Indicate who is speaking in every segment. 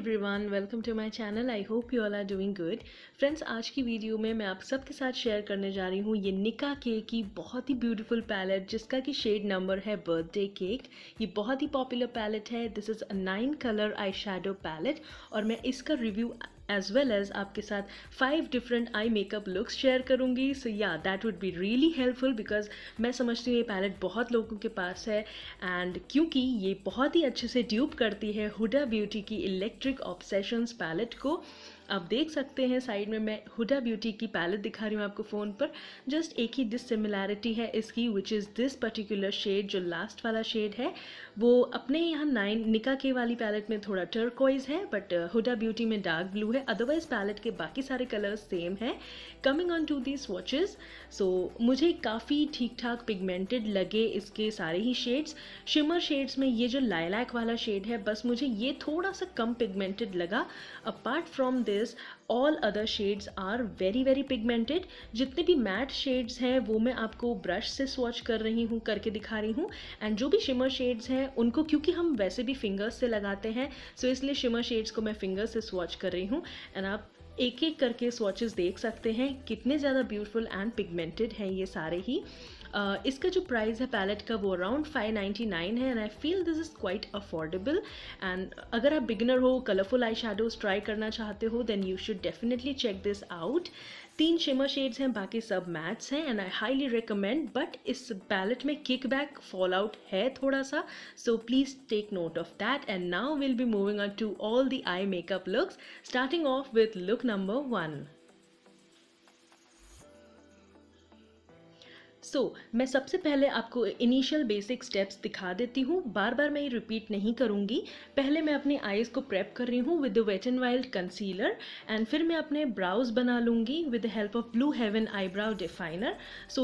Speaker 1: Everyone, welcome to my channel. I hope you all are doing good. Friends, आज की video में मैं आप सबके साथ शेयर करने जा रही हूँ ये निका केक की बहुत ही ब्यूटीफुल पैलेट, जिसका कि शेड नंबर है बर्थडे केक। ये बहुत ही पॉपुलर पैलेट है। This is a 9 colour eyeshadow palette और मैं इसका रिव्यू एज वेल एज आपके साथ 5 different I makeup looks share करूँगी। सो या that would be really helpful because मैं समझती हूँ ये पैलेट बहुत लोगों के पास है एंड क्योंकि ये बहुत ही अच्छे से ड्यूप करती है हुडा ब्यूटी की इलेक्ट्रिक ऑब्सेशंस पैलेट को। आप देख सकते हैं साइड में मैं हुडा ब्यूटी की पैलेट दिखा रही हूँ आपको फ़ोन पर। जस्ट एक ही डिससिमिलैरिटी है इसकी, which is this particular shade. जो लास्ट वाला शेड है वो अपने यहाँ 9 निका के वाली पैलेट में थोड़ा टर्कोइज है, बट हुडा ब्यूटी में डार्क ब्लू है। अदरवाइज पैलेट के बाकी सारे कलर्स सेम है। Coming on to the swatches, so मुझे काफ़ी ठीक ठाक पिगमेंटेड लगे इसके सारे ही शेड्स। शिमर शेड्स में ये जो लाइलैक वाला शेड है, बस मुझे ये थोड़ा सा कम पिगमेंटेड लगा। Apart from this all other shades are very very pigmented. जितने भी मैट शेड्स हैं वो मैं आपको ब्रश से स्वॉच कर रही हूँ, करके दिखा रही हूँ। एंड जो भी शिमर शेड्स हैं उनको क्योंकि हम वैसे भी फिंगर्स से लगाते हैं, सो इसलिए शिमर शेड्स को मैं फिंगर्स से स्वॉच कर रही हूँ। एंड आप एक एक करके स्वॉचेस देख सकते हैं कितने ज़्यादा ब्यूटीफुल एंड पिगमेंटेड हैं ये सारे ही। इसका जो प्राइस है पैलेट का वो अराउंड 599 है and I feel this is quite affordable. And अगर आप बिगिनर हो, कलरफुल आई शेडोज ट्राई करना चाहते हो, then you should definitely check this out. 3 shimmer shades हैं, बाकी सब मैट्स हैं and I highly recommend. But इस पैलेट में किक बैक फॉल आउट है थोड़ा सा, so please take note of that. And now will be moving on to all the eye makeup looks, starting off with look number 1। मैं सबसे पहले आपको initial basic steps दिखा देती हूँ। बार बार मैं ये रिपीट नहीं करूँगी। पहले मैं अपनी आईज़ को प्रेप कर रही हूँ with the wet and wild concealer and फिर मैं अपने ब्राउज बना लूँगी with the help of blue heaven eyebrow definer.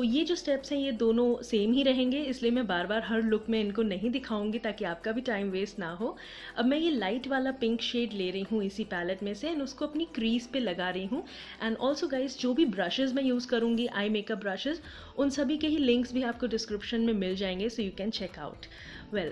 Speaker 1: ये जो स्टेप्स हैं ये दोनों सेम ही रहेंगे, इसलिए मैं बार बार हर लुक में इनको नहीं दिखाऊँगी ताकि आपका भी टाइम वेस्ट ना हो। अब मैं ये लाइट वाला पिंक शेड ले रही हूँ इसी पैलेट में से एंड उसको अपनी क्रीज पे लगा रही हूँ। एंड ऑल्सो गाइज, जो भी ब्रशेज़ मैं यूज़ करूँगी आई मेकअप ब्रशेज़, उन सभी के ही लिंक्स भी आपको डिस्क्रिप्शन में मिल जाएंगे, so you can check out.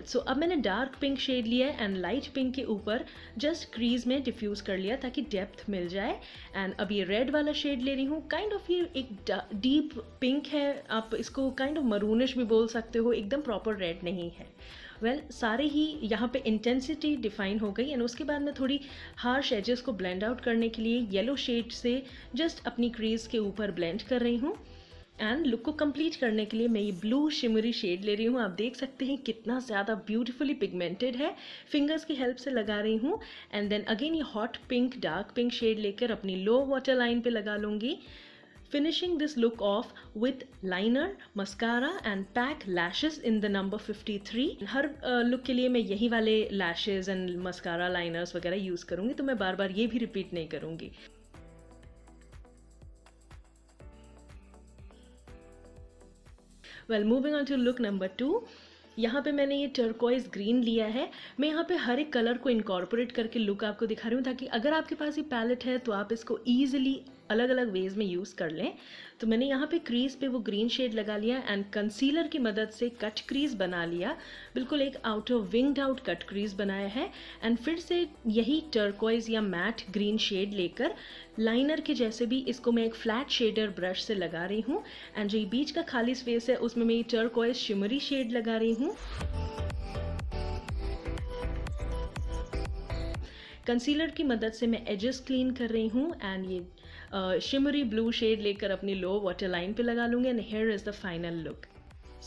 Speaker 1: So अब मैंने डार्क पिंक शेड लिया है एंड लाइट पिंक के ऊपर जस्ट क्रीज में डिफ्यूज़ कर लिया ताकि डेप्थ मिल जाए। एंड अब ये रेड वाला शेड ले रही हूँ। काइंड ऑफ ये एक डीप पिंक है, आप इसको काइंड ऑफ मरूनिश भी बोल सकते हो, एकदम प्रॉपर रेड नहीं है। सारे ही यहाँ पे इंटेंसिटी डिफाइन हो गई एंड उसके बाद मैं थोड़ी हार्श एजेस को ब्लेंड आउट करने के लिए येलो शेड से जस्ट अपनी क्रीज के ऊपर ब्लेंड कर रही हूँ। एंड लुक को कंप्लीट करने के लिए मैं ये ब्लू शिमरी शेड ले रही हूँ। आप देख सकते हैं कितना ज़्यादा ब्यूटीफुली पिगमेंटेड है। फिंगर्स की हेल्प से लगा रही हूँ एंड देन अगेन ये hot pink dark pink shade लेकर अपनी लो वाटर लाइन पे लगा लूँगी। Finishing this look off with liner, mascara and pack lashes in the number 53। हर लुक के लिए मैं यही वाले लैशेस एंड मस्कारा लाइनर्स वगैरह यूज़ करूँगी, तो मैं बार बार ये भी रिपीट नहीं करूँगी। Moving on to look number 2। यहाँ पे मैंने ये टर्कोइज ग्रीन लिया है। मैं यहाँ पे हर एक कलर को इनकॉर्पोरेट करके लुक आपको दिखा रही हूँ ताकि अगर आपके पास ये पैलेट है तो आप इसको ईजिली अलग अलग वेज में यूज़ कर लें। तो मैंने यहाँ पे क्रीज पे वो ग्रीन शेड लगा लिया एंड कंसीलर की मदद से कट क्रीज बना लिया। बिल्कुल एक outer winged out cut crease बनाया है एंड फिर से यही टर्कोइज या मैट ग्रीन शेड लेकर लाइनर के जैसे भी इसको मैं एक फ्लैट शेडर ब्रश से लगा रही हूँ। एंड जो ये बीच का खाली स्पेस है उसमें मैं ये टर्कोइज शिमरी शेड लगा रही हूँ। कंसीलर की मदद से मैं एजेस क्लीन कर रही हूँ एंड ये शिमरी ब्लू शेड लेकर अपनी लो वाटर लाइन पे लगा लूँगी and here is the final look.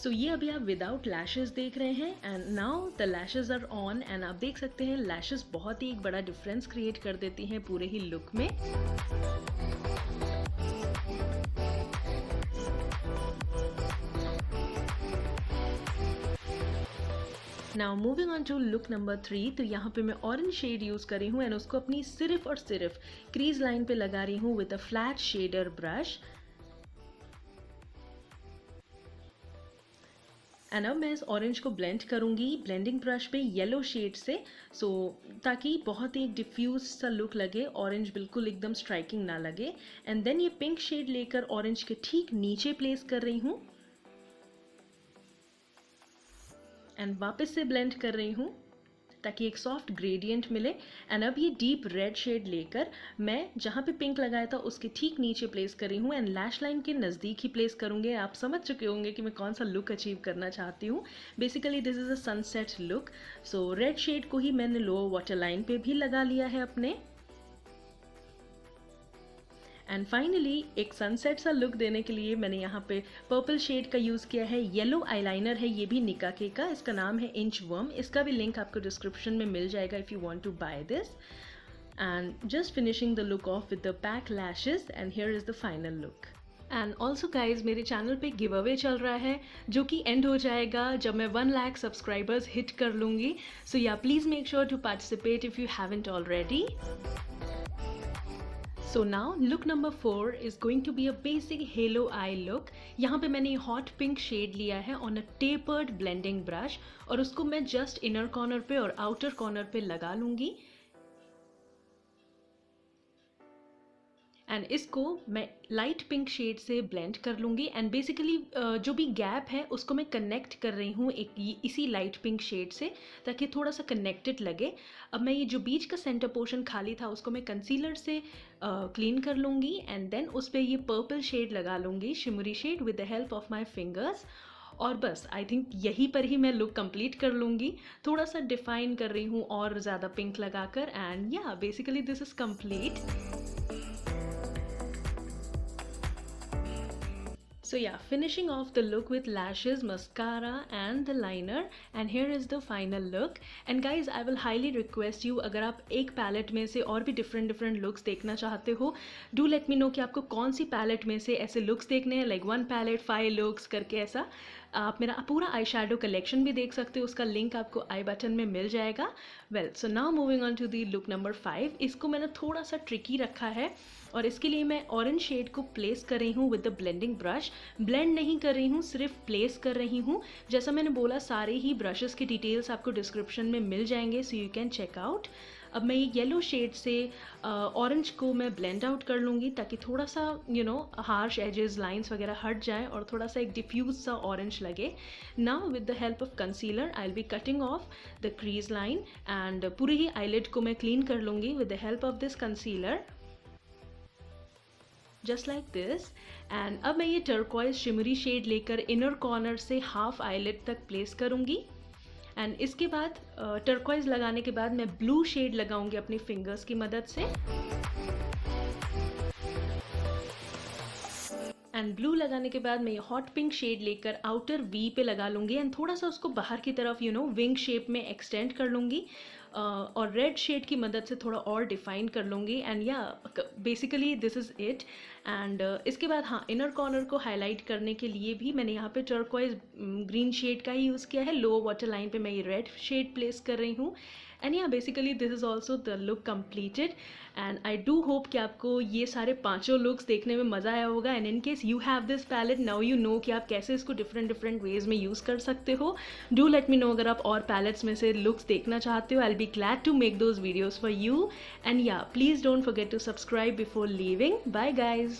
Speaker 1: ये अभी आप विदाउट लैशेस देख रहे हैं and now the lashes are on and आप देख सकते हैं लैशेस बहुत ही एक बड़ा डिफरेंस क्रिएट कर देती हैं पूरे ही लुक में। Now moving on to look number 3। तो यहाँ पे मैं ऑरेंज शेड यूज़ कर रही हूँ एंड उसको अपनी सिर्फ और सिर्फ क्रीज लाइन पे लगा रही हूँ with a flat shader brush. And अब मैं इस ऑरेंज को ब्लेंड करूँगी ब्लेंडिंग ब्रश पे येलो शेड से, ताकि बहुत ही एक डिफ्यूज सा लुक लगे, ऑरेंज बिल्कुल एकदम स्ट्राइकिंग ना लगे। एंड देन ये पिंक शेड लेकर ऑरेंज के ठीक नीचे प्लेस कर रही हूँ एंड वापस से ब्लेंड कर रही हूँ। ताकि एक सॉफ्ट ग्रेडियंट मिले। एंड अब ये डीप रेड शेड लेकर मैं जहाँ पे पिंक लगाया था उसके ठीक नीचे प्लेस कर रही हूँ एंड लैश लाइन के नज़दीक ही प्लेस करूँगी। आप समझ चुके होंगे कि मैं कौन सा लुक अचीव करना चाहती हूँ। Basically this is a sunset look. So red shade को ही मैंने लोअर वाटर लाइन पे भी लगा लिया है अपने। एंड फाइनली एक सनसेट सा लुक देने के लिए मैंने यहाँ पे पर्पल शेड का यूज़ किया है। येलो आईलाइनर है, ये भी निका के का, इसका नाम है इंच वर्म। इसका भी लिंक आपको डिस्क्रिप्शन में मिल जाएगा if you want to buy this. And just finishing the look of with the pack lashes and here is the final look. And also guys मेरे चैनल पे गिव अवे चल रहा है जो कि एंड हो जाएगा जब मैं 1 लाख सब्सक्राइबर्स हिट कर लूँगी। So yeah please make sure to participate if you haven't already. So now look number 4 is going to be a basic halo eye look. यहाँ पे मैंने हॉट पिंक शेड लिया है on a tapered blending brush और उसको मैं just inner corner पे और आउटर कॉर्नर पे लगा लूँगी। एंड इसको मैं लाइट पिंक शेड से ब्लेंड कर लूँगी। एंड बेसिकली जो भी गैप है उसको मैं कनेक्ट कर रही हूँ एक इसी लाइट पिंक शेड से, ताकि थोड़ा सा कनेक्टेड लगे। अब मैं ये जो बीच का सेंटर पोर्शन खाली था उसको मैं कंसीलर से क्लीन कर लूँगी एंड देन उस पर ये पर्पल शेड लगा लूँगी, shimmery shade, with the help of my fingers. और बस आई थिंक यहीं पर ही मैं लुक कंप्लीट कर लूँगी। थोड़ा सा डिफाइन कर रही हूँ और ज़्यादा पिंक लगाकर एंड या basically this is complete. So yeah, finishing off the look with lashes, mascara and the liner, and here is the final look. And guys, I will highly request you, अगर आप एक palette में से और भी different looks देखना चाहते हो, do let me know कि आपको कौन सी पैलेट में से ऐसे looks देखने हैं, like 1 palette 5 looks करके। ऐसा आप मेरा पूरा आई शेडो कलेक्शन भी देख सकते हो, उसका लिंक आपको आई बटन में मिल जाएगा। Well, so now moving on to the look number 5। इसको मैंने थोड़ा सा ट्रिकी रखा है और इसके लिए मैं ऑरेंज शेड को प्लेस कर रही हूँ with the blending brush. Blend नहीं कर रही हूँ, सिर्फ प्लेस कर रही हूँ। जैसा मैंने बोला, सारे ही ब्रशेस के डिटेल्स आपको डिस्क्रिप्शन में मिल जाएंगे, so you can check out. अब मैं ये येलो शेड से ऑरेंज को मैं ब्लेंड आउट कर लूँगी ताकि थोड़ा सा हार्श एजेस, लाइंस वगैरह हट जाए और थोड़ा सा एक डिफ्यूज सा ऑरेंज लगे। Now with the help of concealer I will B cutting of the crease line and पूरे ही आईलिड को मैं क्लीन कर लूँगी with the help of this concealer, just like this. And अब मैं ये टर्कोइज शिमरी शेड लेकर इनर कॉर्नर से हाफ आईलिड तक प्लेस करूँगी। एंड इसके बाद टर्कोइज लगाने के बाद मैं ब्लू शेड लगाऊंगी अपनी फिंगर्स की मदद से। एंड ब्लू लगाने के बाद मैं ये हॉट पिंक शेड लेकर आउटर वी पे लगा लूँगी एंड थोड़ा सा उसको बाहर की तरफ विंग शेप में एक्सटेंड कर लूँगी और रेड शेड की मदद से थोड़ा और डिफाइन कर लूँगी। एंड या basically this is it. And इसके बाद हाँ, इनर कॉर्नर को हाईलाइट करने के लिए भी मैंने यहाँ पे टर्कोइज ग्रीन शेड का ही यूज़ किया है। लोअर वाटर लाइन पे मैं ये रेड शेड प्लेस कर रही हूँ। एंड या basically this is also the look completed. And I do hope कि आपको ये सारे पांचों लुक्स देखने में मज़ा आया होगा। And in case you have this palette, now you know कि आप कैसे इसको डिफरेंट वेज में यूज़ कर सकते हो। डू लेट मी नो अगर आप और पैलेट्स में से लुक्स देखना चाहते हो। I will be glad to make those videos for you. And या please don't forget to subscribe before leaving. Bye guys.